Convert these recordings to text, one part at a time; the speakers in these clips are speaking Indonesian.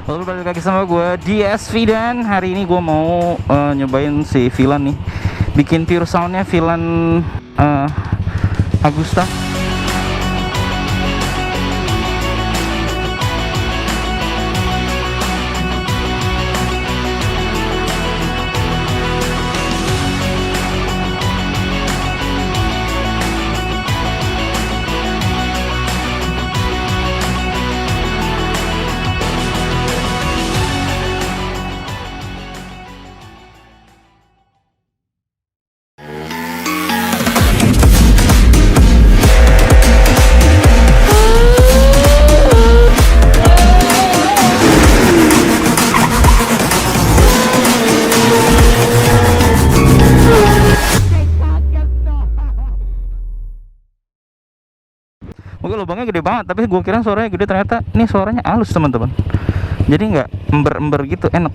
Lalu balik lagi sama gue DSV, dan hari ini gue mau nyobain si Villan nih, bikin pure soundnya Villan Agusta. Mungkin lubangnya gede banget, tapi gue kira suaranya gede, ternyata ini suaranya halus teman-teman. Jadi nggak ember-ember gitu, enak.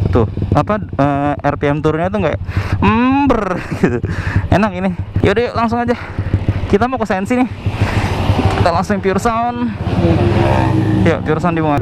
Tuh apa RPM turunnya tuh nggak ember gitu, enak ini. Yaudah yuk, langsung aja kita mau ke Sensi nih, kita langsung pure sound. Yuk pure sound di bunga.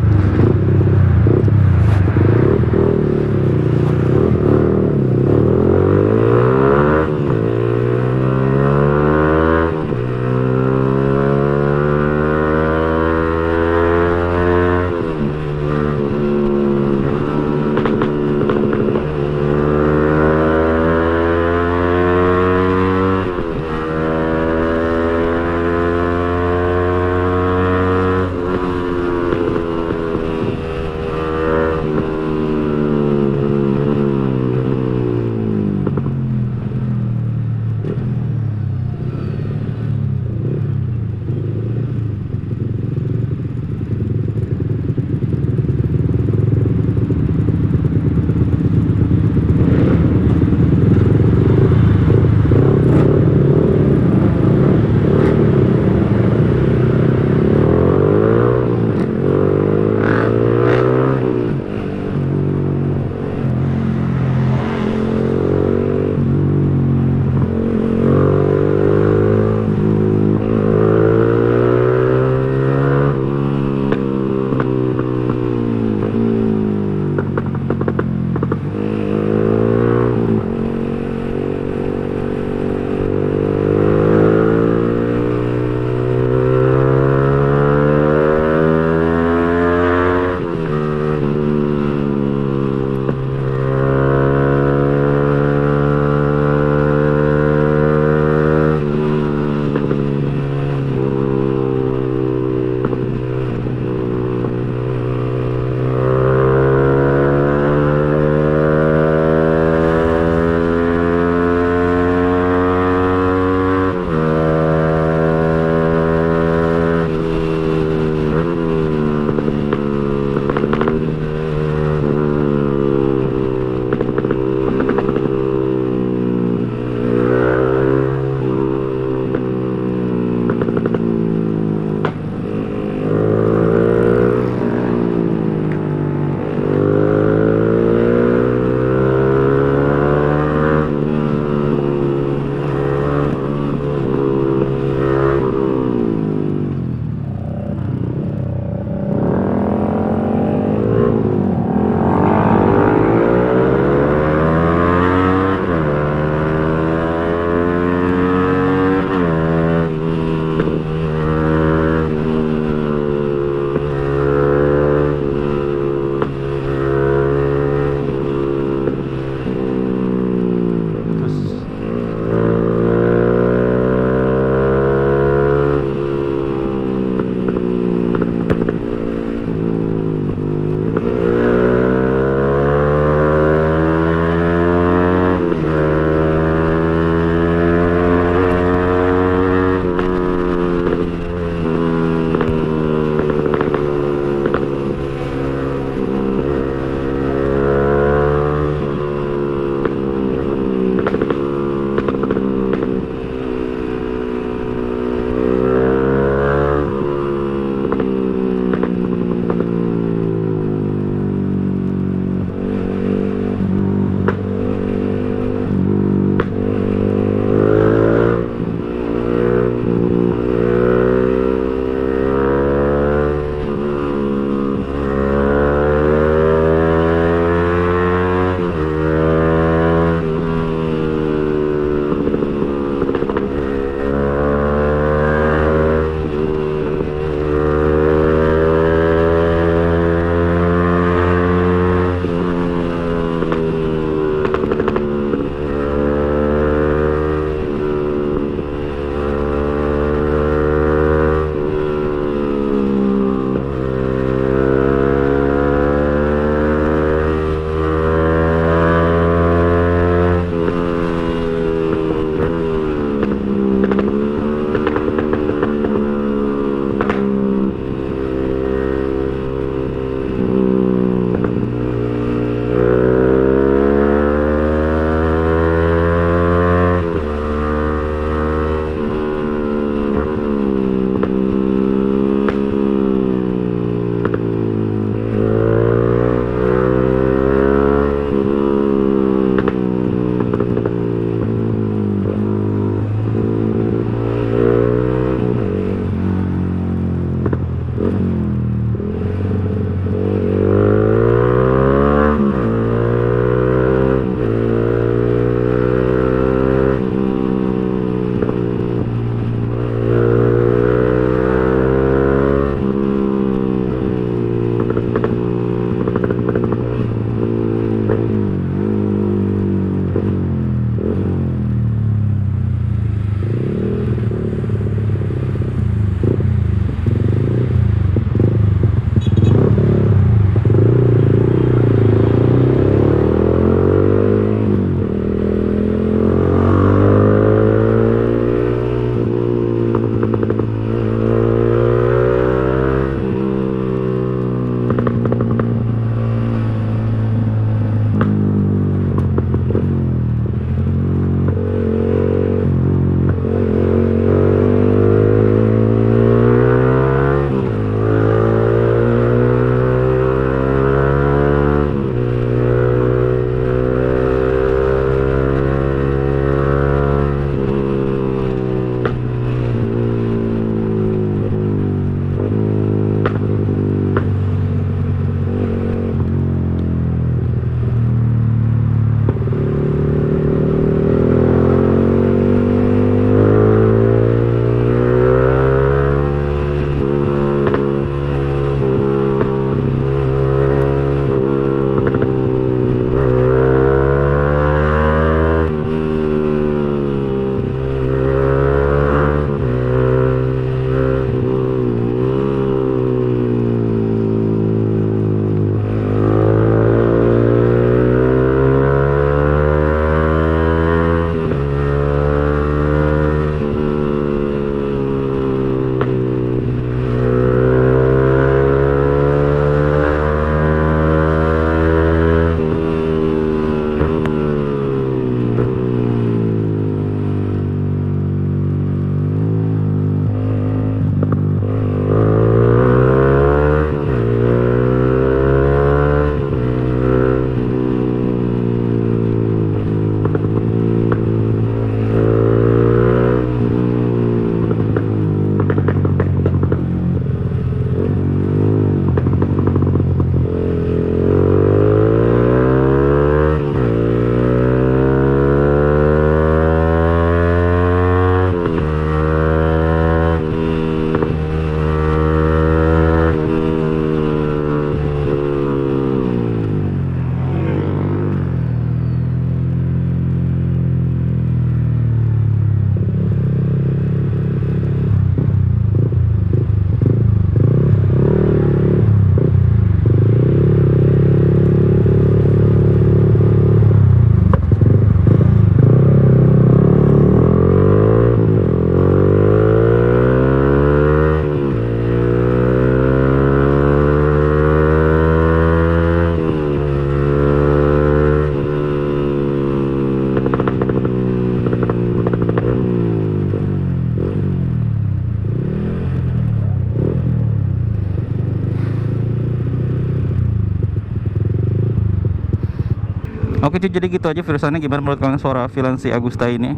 Oke cuy, jadi gitu aja Firsannya. Gimana menurut kalian suara Villain si Agusta ini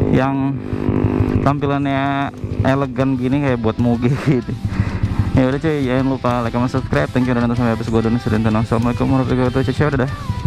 yang tampilannya elegan gini kayak buat movie gitu. Ya udah cuy, jangan lupa like, comment, subscribe. Thank you udah nonton sampai habis. Gua Doni Sudantono. Assalamualaikum warahmatullahi wabarakatuh. Ciao, dadah.